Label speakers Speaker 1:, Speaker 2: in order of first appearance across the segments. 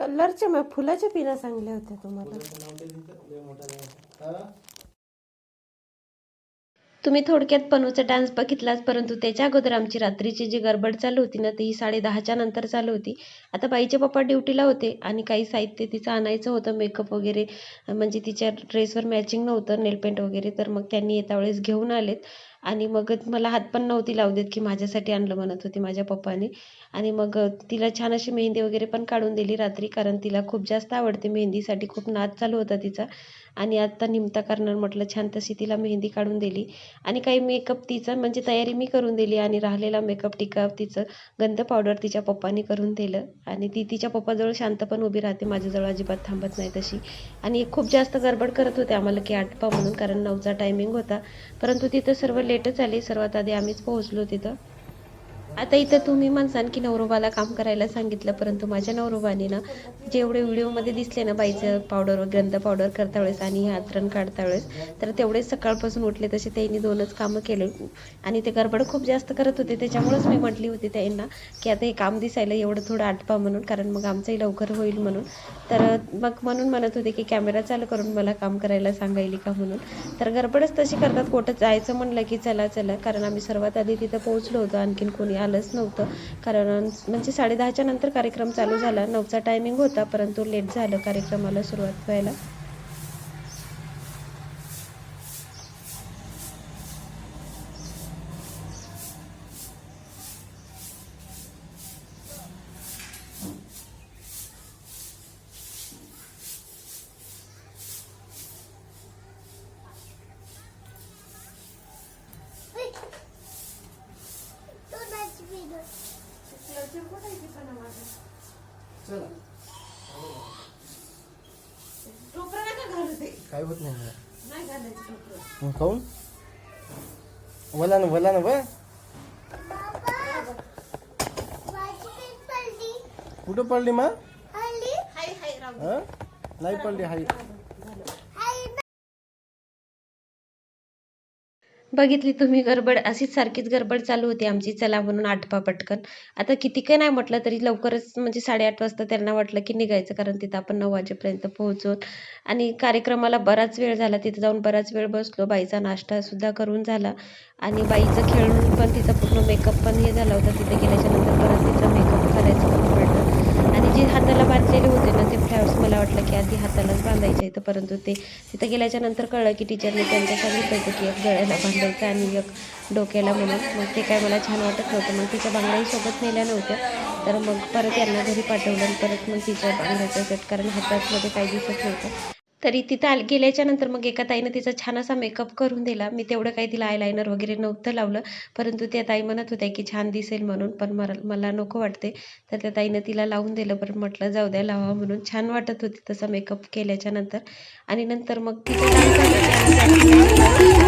Speaker 1: कलरच्या मग फुलाच्या पिना सांगल्या होत्या तुम्हाला. तुम्ही थोडक्यात पनूचा डान्स बघितलाच, परंतु त्याच्या अगोदर आमची रात्रीची जी गडबड चालू होती ना, ती 10:30च्या नंतर चालू होती. आता बाईचे पप्पा ड्युटीला होते आणि काही साहित्य तिचं आणायचं होतं, मेकअप वगैरे, म्हणजे तिच्या ड्रेसवर मॅचिंग नव्हतं, नेलपेंट वगैरे, तर मग त्यांनी येता वेळेस घेऊन आलेत. आणि मग मला हात पण नव्हती लावू देत की माझ्यासाठी आणलं म्हणत होती माझ्या पप्पाने. आणि मग तिला छान अशी मेहंदी वगैरे पण काढून दिली रात्री, कारण तिला खूप जास्त आवडते मेहंदीसाठी, खूप नाद चालू होता तिचा. आणि आत्ता निमता करणार म्हटलं, छान तशी तिला मेहंदी काढून दिली. आणि काही मेकअप तिचं म्हणजे तयारी मी करून दिली आणि राहिलेला मेकअप टिकअप तिचं गंध पावडर तिच्या पप्पांनी करून दिलं. आणि ती तिच्या पप्पाजवळ शांत पण उभी राहते, माझ्याजवळ अजिबात थांबत नाही तशी. आणि खूप जास्त गडबड करत होते आम्हाला की आटपा म्हणून, कारण 9चा टायमिंग होता. परंतु तिथं सर्व लेटच आले, सर्वात आधी आम्हीच पोहोचलो तिथं. आता इथं तुम्ही म्हणसान की नवरोबाला काम करायला सांगितलं, परंतु माझ्या नवरोबाने ना, जेवढे व्हिडिओमध्ये दिसले ना बाईचं पावडर गंध पावडर करता वेळेस आणि हातरण काढता वेळेस, तर तेवढेच सकाळपासून उठले तसे त्यांनी 2च कामं केले. आणि ते गडबड खूप जास्त करत होते, त्याच्यामुळेच मी म्हटली होती त्यांना की आता हे काम दिसायला एवढं थोडं आटपा म्हणून, कारण मग आमचंही लवकर होईल म्हणून. तर मग म्हणून म्हणत होते की कॅमेरा चालू करून मला काम करायला सांगायली का म्हणून. तर गडबडच तशी करतात, कुठं जायचं म्हणलं की चला चला, कारण आम्ही सर्वात आधी तिथं पोहोचलो होतो, आणखीन कोणी आलंच नव्हतं. कारण म्हणजे 10:30च्या नंतर कार्यक्रम चालू झाला, 9चा टायमिंग होता, परंतु लेट झालं कार्यक्रमाला सुरुवात व्हायला.
Speaker 2: काय होत नाही खाऊन वला ना बा कुठं पडली मा नाही पडली हाय.
Speaker 1: बघितली तुम्ही गडबड, अशीच सारखीच गडबड चालू होती आमची, चला म्हणून आटपा पटकन. आता किती काय नाही म्हटलं तरी लवकरच म्हणजे 8:30 वाजता त्यांना वाटलं की निघायचं, कारण तिथं आपण 9 वाजेपर्यंत पोहोचून. आणि कार्यक्रमाला बराच वेळ झाला, तिथं जाऊन बराच वेळ बसलो, बाईचा नाश्ता सुद्धा करून झाला. आणि बाईचं खेळून पण तिचा पूर्ण मेकअप पण हे झाला होता, तिथे गेल्याच्या नंतर परत तिचा मेकअप करायचं कमी पडलं. आणि जे हाताला बांधलेले होते ना, ते फ्लावर्स मला वाटलं की आधी हातालाच बांधायचे आहेत, परंतु ते तिथं गेल्याच्या नंतर कळलं की टीचरने त्यांच्या सांगितलं होतं की एक गळ्याला बांधायचं आणि एक डोक्याला म्हणून. मग ते काय मला छान वाटत नव्हतं, मग तिच्या बांगड्याही सोबत नेल्या नव्हत्या. तर मग परत यांना घरी पाठवलं आणि परत मग तिच्या बांगड्याचा सेट, कारण हातामध्ये काही दिसत नव्हतं. तरी तिथं गेल्याच्या नंतर मग एका ताईनं तिचा छान असा मेकअप करून दिला. मी तेवढं काही तिला आयलायनर वगैरे नव्हतं लावलं, परंतु त्या ताई म्हणत होत्या की छान दिसेल म्हणून, पण मला नको वाटते. तर त्या ताईनं तिला लावून दिलं, पण म्हटलं जाऊ द्या लावा म्हणून, छान वाटत होती तसा मेकअप केल्याच्या नंतर. आणि नंतर मग तिचा डान्स झाला की आम्ही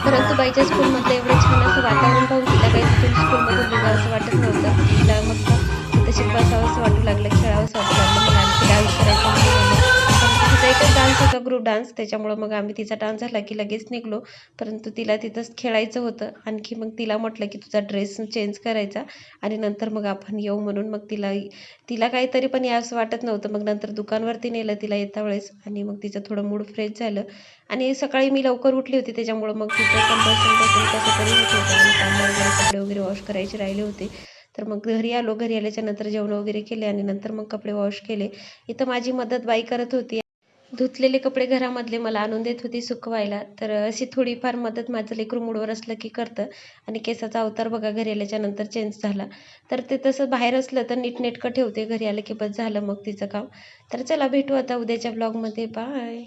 Speaker 1: परंतु बाईच्या स्कूलमधलं एवढं छान असं वातावरण पाहून तिला काही तिथून स्कूलमधून निघावंसं वाटत नव्हतं. तिला मग तिथं शिकवावंसं वाटू लागलं, खेळावंसं वाटू लागलं. मग आणखी डान्स करायचा मूड आला. परंतु तिचा एकच डान्स होता, ग्रुप डान्स. त्याच्यामुळं मग आम्ही तिचा डान्स झाला की लगेच निघलो. परंतु तिला तिथंच खेळायचं होतं. आणखी मग तिला म्हटलं की तुझा ड्रेस चेंज करायचा आणि नंतर मग आपण येऊ म्हणून. मग तिला काहीतरी पण यावंसं वाटत नव्हतं. मग नंतर दुकानवरती नेलं तिला येता वेळेस आणि मग तिचं थोडं मूड फ्रेश झालं. आणि सकाळी मी लवकर उठली होती त्याच्यामुळं मग तिचं पण बसून कसं तरी होत होतं आणि कामं वगैरे कपडे वगैरे वॉश करायचे राहिले होते. तर मग घरी आलो. घरी आल्याच्या नंतर जेवण वगैरे केले आणि नंतर मग कपडे वॉश केले. इथं माझी मदत बाई करत होती. धुतलेले कपडे घरामधले मला आणून देत होती सुकवायला. तर अशी थोडीफार मदत माझं लेकरू मूडवर असलं की करतं. आणि केसाचा अवतार बघा घरी आल्याच्या नंतर चेंज झाला. तर ते तसं बाहेर असलं तर नीटनेटकं ठेवते. घरी आलं की बस झालं मग तिचं काम. तर चला भेटू आता उद्याच्या ब्लॉगमध्ये. बाय.